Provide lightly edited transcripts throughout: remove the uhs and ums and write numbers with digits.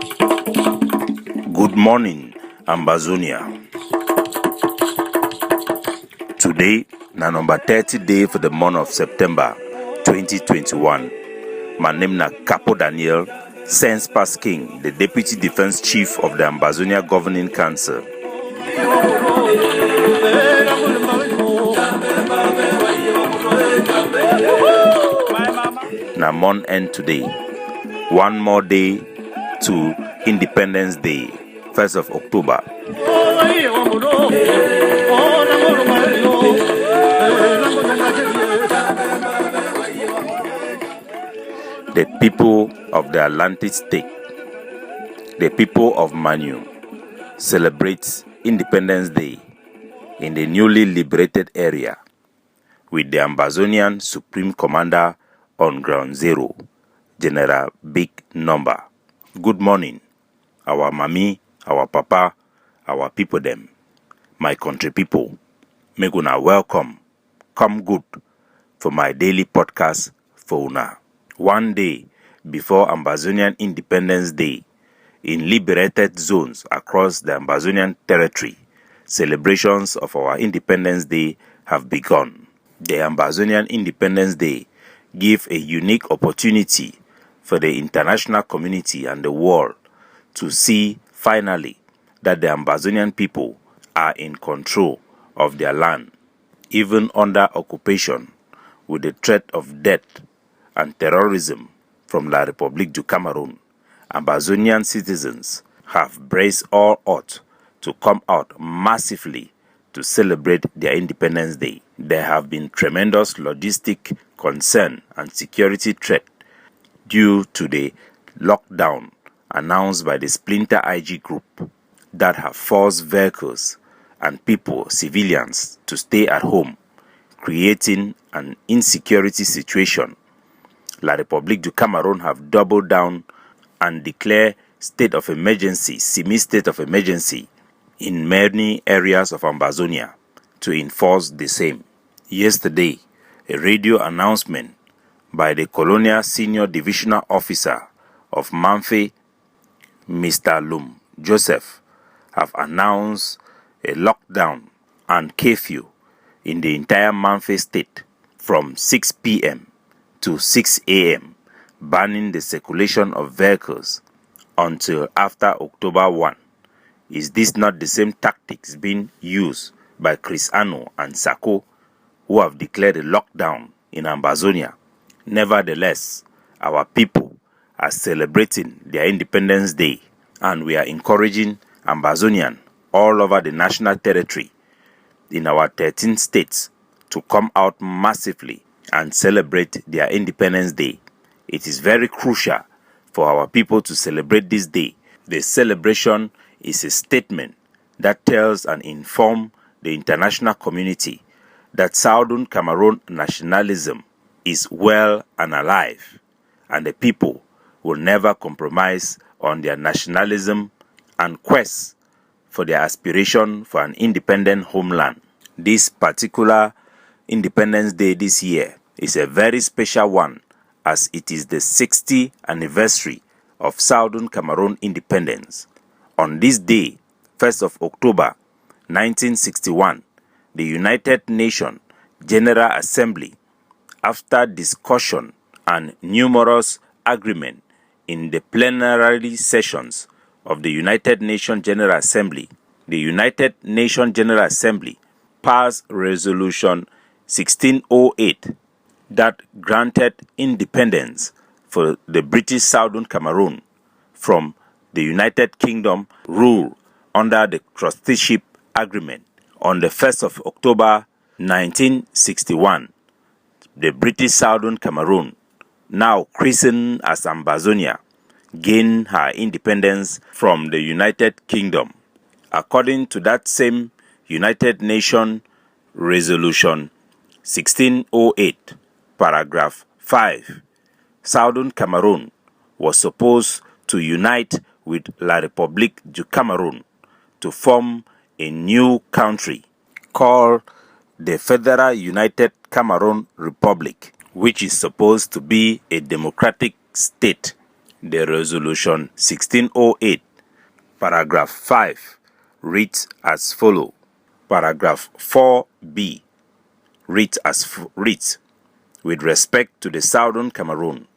Good morning, Ambazonia. Today, na number 30 day for the month of September 2021. My name na Capo Daniel, Sense Pass King, the Deputy Defense Chief of the Ambazonia Governing Council. Na month end today. One more day to Independence Day, 1st of October. The people of the Atlantic State, the people of Manu, celebrate Independence Day in the newly liberated area with the Ambazonian Supreme Commander on Ground Zero, General Big Number. Good morning, our mommy, our papa, our people them, my country people. Make una welcome, come good for my daily podcast for una. One day before Ambazonian Independence Day, in liberated zones across the Ambazonian territory, celebrations of our Independence Day have begun. The Ambazonian Independence Day give a unique opportunity for the international community and the world to see finally that the Ambazonian people are in control of their land, even under occupation, with the threat of death and terrorism from La République du Cameroon. Ambazonian citizens have braced all odds to come out massively to celebrate their Independence Day. There have been tremendous logistic concern and security threat due to the lockdown announced by the Splinter IG group that have forced vehicles and people, civilians, to stay at home, creating an insecurity situation. La République du Cameroon have doubled down and declared state of emergency, semi-state of emergency, in many areas of Ambazonia to enforce the same. Yesterday, a radio announcement by the Colonial Senior Divisional Officer of Manfe, Mr. Lum Joseph, have announced a lockdown and curfew in the entire Manfe state from 6 p.m. to 6 a.m., banning the circulation of vehicles until after October 1. Is this not the same tactics being used by Chris Ano and Sako, who have declared a lockdown in Ambazonia? Nevertheless, our people are celebrating their Independence Day, and we are encouraging Ambazonians all over the national territory in our 13 states to come out massively and celebrate their Independence Day. It is very crucial for our people to celebrate this day. The celebration is a statement that tells and informs the international community that Southern Cameroon nationalism is well and alive, and the people will never compromise on their nationalism and quest for their aspiration for an independent homeland. This particular Independence Day this year is a very special one, as it is the 60th anniversary of Southern Cameroon independence. On this day, 1st of October 1961, the United Nations General Assembly, after discussion and numerous agreements in the plenary sessions of the United Nations General Assembly, the United Nations General Assembly passed Resolution 1608 that granted independence for the British Southern Cameroon from the United Kingdom rule under the Trusteeship Agreement. On the 1st of October 1961, the British Southern Cameroon, now christened as Ambazonia, gained her independence from the United Kingdom. According to that same United Nations Resolution 1608, paragraph 5, Southern Cameroon was supposed to unite with La République du Cameroon to form a new country called the Federal United Cameroon Republic, which is supposed to be a democratic state. The Resolution 1608, paragraph 5, reads as follows. Paragraph 4b reads, with respect to the Southern Cameroon,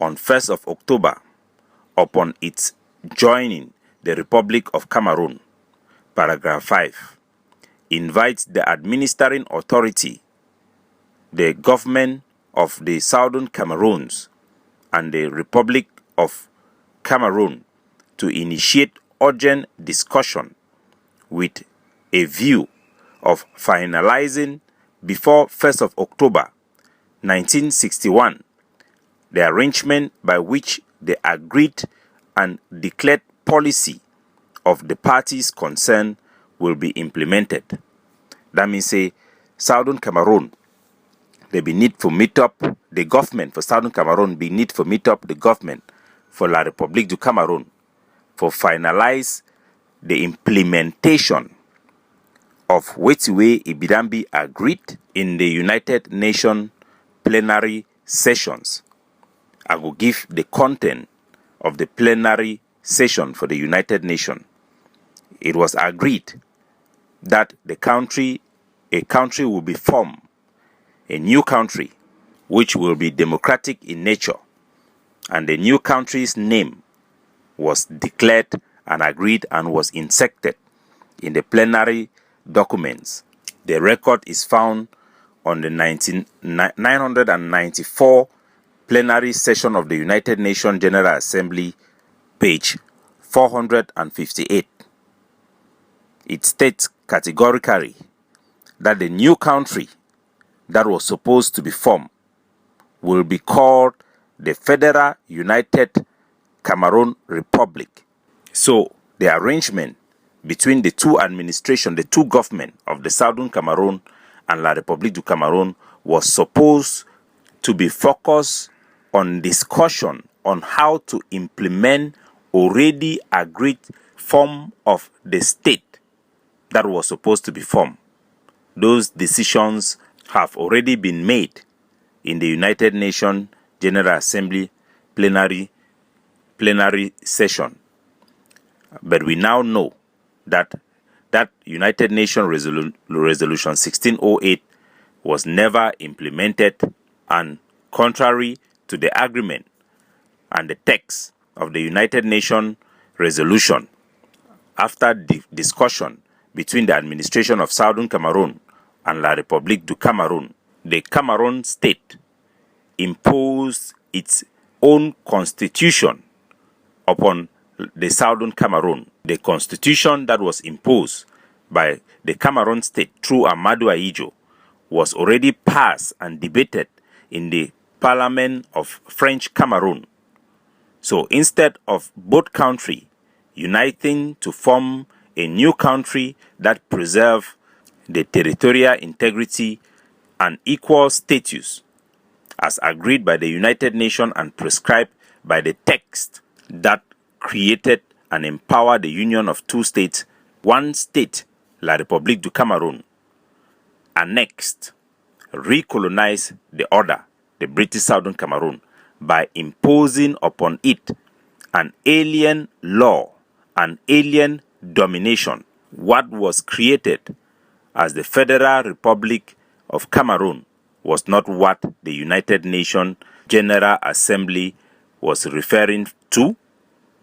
on 1st of October, upon its joining the Republic of Cameroon, paragraph 5, invites the administering authority, the government of the Southern Cameroons, and the Republic of Cameroon to initiate urgent discussion with a view of finalizing before 1st of October 1961 the arrangement by which the agreed and declared policy of the parties concerned will be implemented. That means say Southern Cameroon, they be need for meet up the government for Southern Cameroon be need for meet up the government for La République du Cameroon for finalize the implementation of which way it be agreed in the United Nations plenary sessions. I will give the content of the plenary session for the United Nations. It was agreed that a country will be formed, a new country, which will be democratic in nature, and the new country's name was declared and agreed and was inserted in the plenary documents. The record is found on the 994 plenary session of the United Nations General Assembly, page 458. It states categorically that the new country that was supposed to be formed will be called the Federal United Cameroon Republic. So the arrangement between the two administrations, the two governments of the Southern Cameroon and La République du Cameroon was supposed to be focused on discussion on how to implement already agreed form of the state that was supposed to be formed. Those decisions have already been made in the United Nations General Assembly plenary session. But we now know that United Nations Resolution 1608 was never implemented, and contrary to the agreement and the text of the United Nations resolution, after the discussion between the administration of Southern Cameroon and La République du Cameroon, the Cameroon state imposed its own constitution upon the Southern Cameroon. The constitution that was imposed by the Cameroon state through Amadou Ahidjo was already passed and debated in the Parliament of French Cameroon. So instead of both countries uniting to form a new country that preserve the territorial integrity and equal status as agreed by the United Nations and prescribed by the text that created and empowered the union of two states, one state, La République du Cameroon, annexed, recolonized the other, the British Southern Cameroon, by imposing upon it an alien law, an alien domination. What was created as the Federal Republic of Cameroon was not what the United Nations General Assembly was referring to,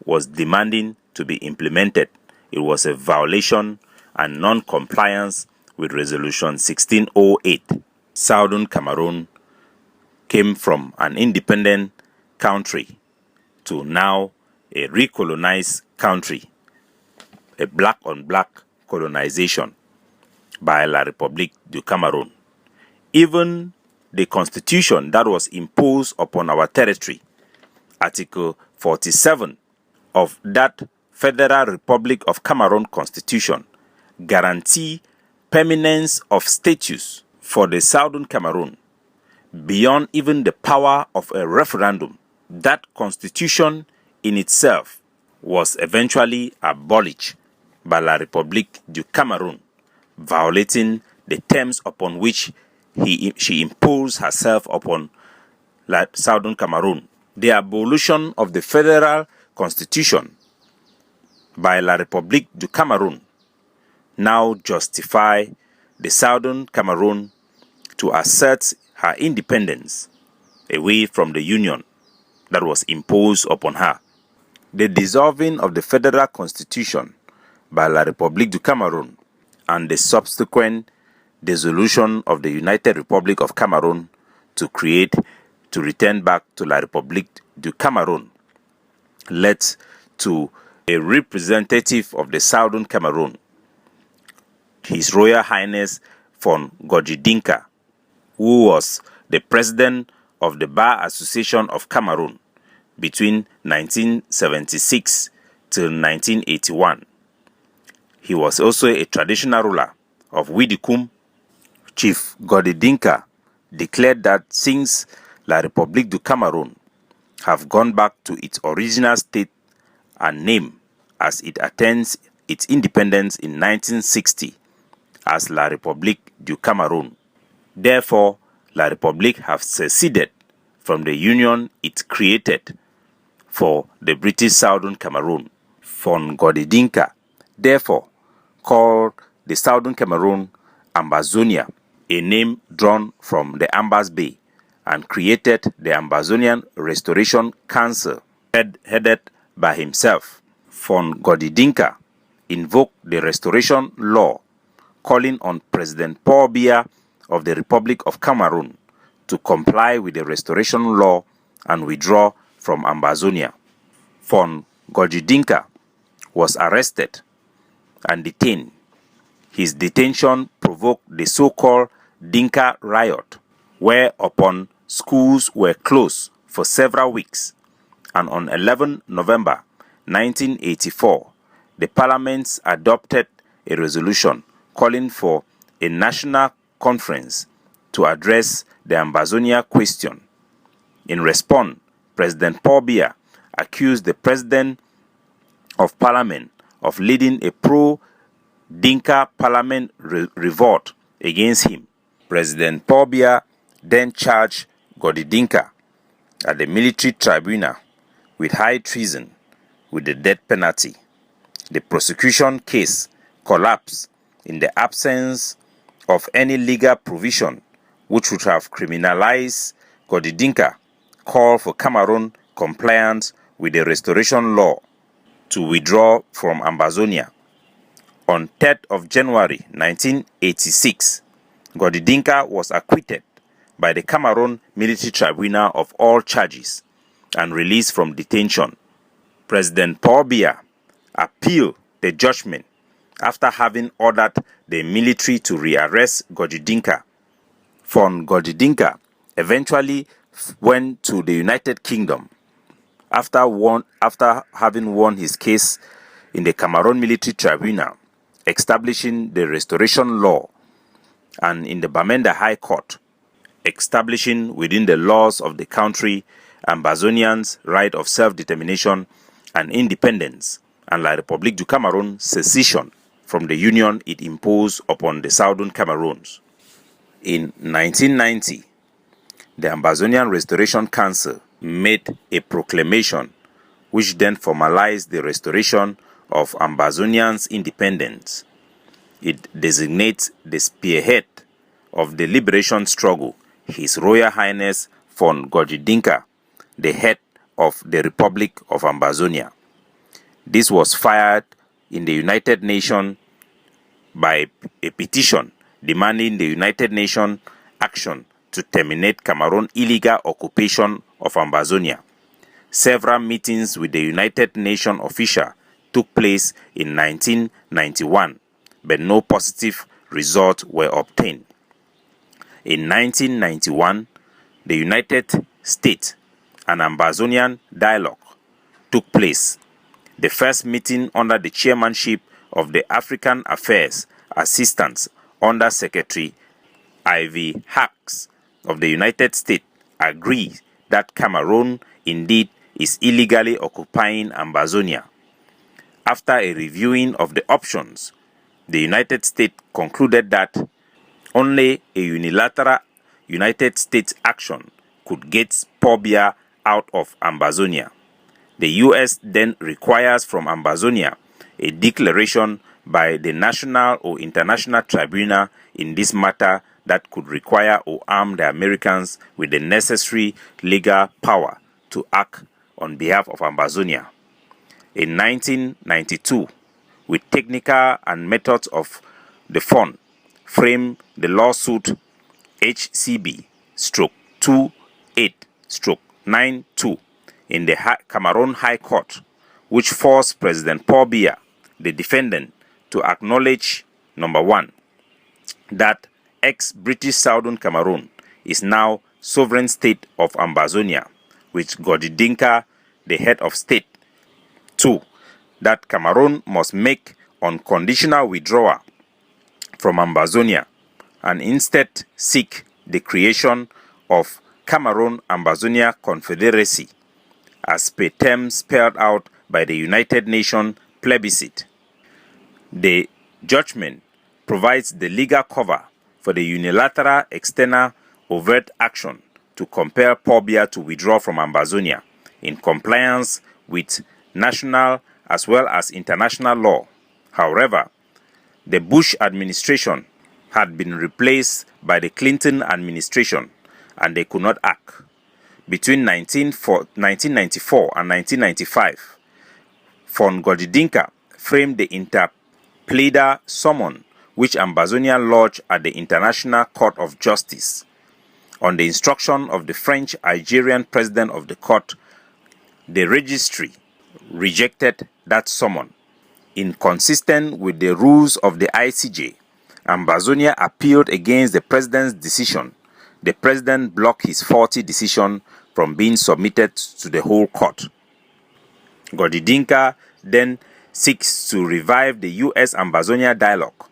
was demanding to be implemented. It was a violation and non-compliance with Resolution 1608. Southern Cameroon came from an independent country to now a recolonized country, a black-on-black colonization by La République du Cameroon. Even the constitution that was imposed upon our territory, Article 47 of that Federal Republic of Cameroon Constitution, guarantee permanence of status for the Southern Cameroon beyond even the power of a referendum. That constitution in itself was eventually abolished by La République du Cameroon, violating the terms upon which she imposed herself upon Southern Cameroon. The abolition of the federal constitution by La République du Cameroon now justify the Southern Cameroon to assert her independence away from the union that was imposed upon her. The dissolving of the federal constitution by La République du Cameroon and the subsequent dissolution of the United Republic of Cameroon to return back to La République du Cameroon led to a representative of the Southern Cameroon, His Royal Highness von Gorgui Dinka, who was the president of the Bar Association of Cameroon between 1976 till 1981. He was also a traditional ruler of Widikum. Chief Gorgui Dinka declared that since La République du Cameroon have gone back to its original state and name as it attains its independence in 1960 as La République du Cameroun. Therefore, La République have seceded from the union it created for the British Southern Cameroon. Von Gorgui Dinka therefore called the Southern Cameroon Ambazonia, a name drawn from the Ambas Bay, and created the Ambazonian Restoration Council, headed by himself. Von Gorgui Dinka invoked the restoration law, calling on President Paul Biya of the Republic of Cameroon to comply with the restoration law and withdraw from Ambazonia. Von Gorgui Dinka was arrested and detained. His detention provoked the so-called Dinka riot, whereupon schools were closed for several weeks, and on 11 November 1984, the parliament adopted a resolution calling for a national conference to address the Ambazonia question. In response, President Paul Biya accused the President of Parliament of leading a pro-Dinka parliament revolt against him. President Paul Biya then charged Gorgui Dinka at the military tribunal with high treason with the death penalty. The prosecution case collapsed in the absence of any legal provision which would have criminalized Gorgui Dinka. Called for Cameroon compliance with the restoration law to withdraw from Ambazonia. On 3rd of January 1986, Gorgui Dinka was acquitted by the Cameroon Military Tribunal of all charges and released from detention. President Paul Biya appealed the judgment after having ordered the military to rearrest Gorgui Dinka. Von Gorgui Dinka eventually went to the United Kingdom after having won his case in the Cameroon Military Tribunal, establishing the restoration law, and in the Bamenda High Court, establishing within the laws of the country Ambazonians' right of self-determination and independence, and La République du Cameroun secession from the union it imposed upon the Southern Cameroons. In 1990, the Ambazonian Restoration Council made a proclamation which then formalized the restoration of Ambazonians' independence. It designates the spearhead of the liberation struggle, His Royal Highness von Gorgui Dinka, the head of the Republic of Ambazonia. This was fired in the United Nations by a petition demanding the United Nations action to terminate Cameroon's illegal occupation of Ambazonia. Several meetings with the United Nations officials took place in 1991, but no positive results were obtained. In 1991, the United States and Ambazonian dialogue took place. The first meeting under the chairmanship of the African Affairs Assistant Under Secretary Ivy Hawks of the United States agreed that Cameroon indeed is illegally occupying Ambazonia. After a reviewing of the options, the United States concluded that only a unilateral United States action could get Paul Biya out of Ambazonia. The U.S. then requires from Ambazonia a declaration by the national or international tribunal in this matter that could require or arm the Americans with the necessary legal power to act on behalf of Ambazonia. In 1992, with technical and methods of the fund, framed the lawsuit HCB/28/92 in the Cameroon High Court, which forced President Paul Biya, the defendant, to acknowledge, number one, that ex-British Southern Cameroon is now sovereign state of Ambazonia, with Gordy Dinka the head of state. 2. That Cameroon must make unconditional withdrawal from Ambazonia and instead seek the creation of Cameroon-Ambazonia Confederacy, as per terms spelled out by the United Nations plebiscite. The judgment provides the legal cover for the unilateral external overt action to compel Paul Biya to withdraw from Ambazonia in compliance with national as well as international law. However, the Bush administration had been replaced by the Clinton administration and they could not act. Between 1994 and 1995, von Gordy Dinka framed the interpleader summon which Ambazonia lodged at the International Court of Justice. On the instruction of the French-Algerian president of the court, the registry rejected that summon. Inconsistent with the rules of the ICJ, Ambazonia appealed against the president's decision. The president blocked his faulty decision from being submitted to the whole court. Gordy Dinka then seeks to revive the U.S. Ambazonia dialogue.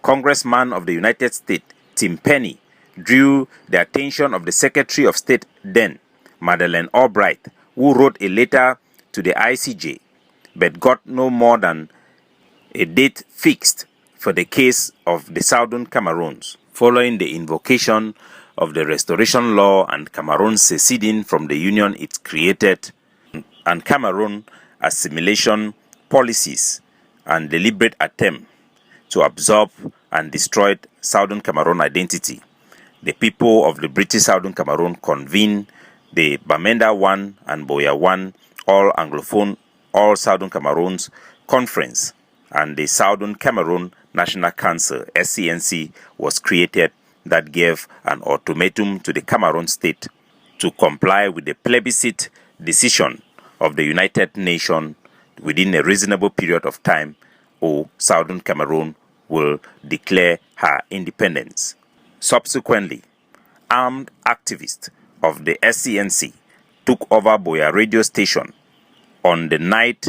Congressman of the United States, Tim Penny, drew the attention of the Secretary of State then, Madeleine Albright, who wrote a letter to the ICJ, but got no more than a date fixed for the case of the Southern Cameroons, following the invocation of the Restoration Law and Cameroon seceding from the union it created, and Cameroon assimilation policies and deliberate attempt to absorb and destroy Southern Cameroon identity. The people of the British Southern Cameroon convened the Bamenda I and Boya I All Anglophone All Southern Cameroons Conference, and the Southern Cameroon National Council (SCNC) was created that gave an ultimatum to the Cameroon state to comply with the plebiscite decision of the United Nations within a reasonable period of time, or Southern Cameroon will declare her independence. Subsequently, armed activists of the SCNC took over Boya radio station on the night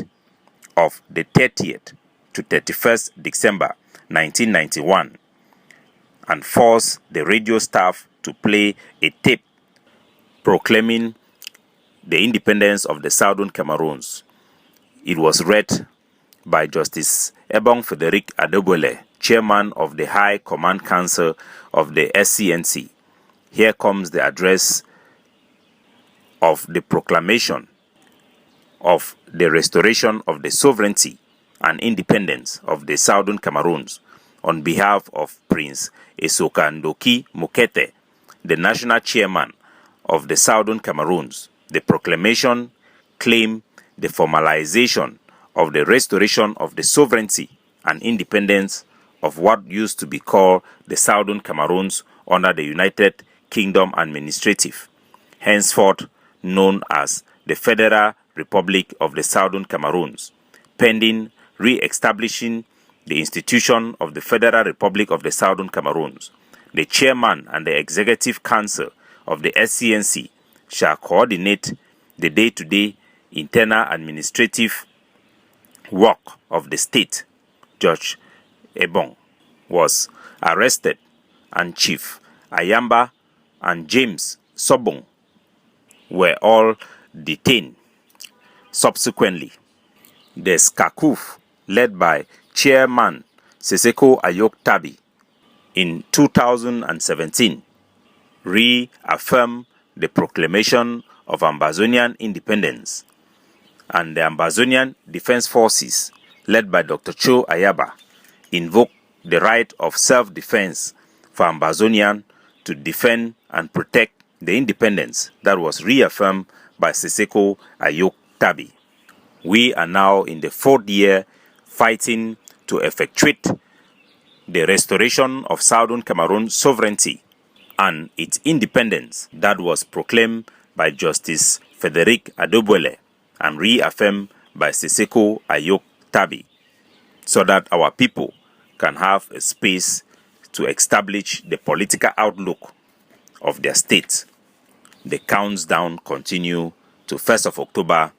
of the 30th to 31st December 1991 and forced the radio staff to play a tape proclaiming the independence of the Southern Cameroons. It was read by Justice Ebong Frederick Adebole, chairman of the High Command Council of the SCNC. Here comes the address of the proclamation of the restoration of the sovereignty and independence of the Southern Cameroons on behalf of Prince Esoka Ndoki Mokete, the national chairman of the Southern Cameroons. The proclamation claimed the formalization of the restoration of the sovereignty and independence of what used to be called the Southern Cameroons under the United Kingdom Administrative, henceforth known as the Federal Republic of the Southern Cameroons, pending re-establishing the institution of the Federal Republic of the Southern Cameroons. The chairman and the executive council of the SCNC shall coordinate the day-to-day internal administrative work of the state. Judge Ebong was arrested, and Chief Ayamba and James Sobong were all detained. Subsequently, the SCACUF, led by Chairman Seseko Ayok Tabi, in 2017, reaffirmed the proclamation of Ambazonian independence, and the Ambazonian Defense Forces, led by Dr. Cho Ayaba, invoked the right of self-defense for Ambazonian to defend and protect the independence that was reaffirmed by Siseko Ayok Tabi. We are now in the 4th year fighting to effectuate the restoration of Southern Cameroon's sovereignty and its independence that was proclaimed by Justice Frederick Adobwele and reaffirmed by Siseko Ayok Tabi, so that our people can have a space to establish the political outlook of their state. The countdown continues to 1st of October,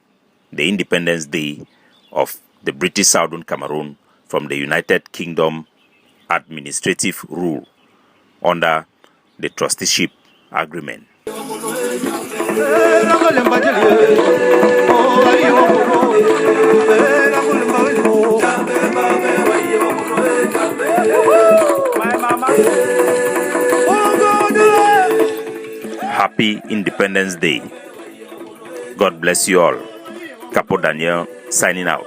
the Independence Day of the British Southern Cameroon from the United Kingdom administrative rule under the trusteeship agreement. Happy Independence Day. God bless you all. Capo Daniel signing out.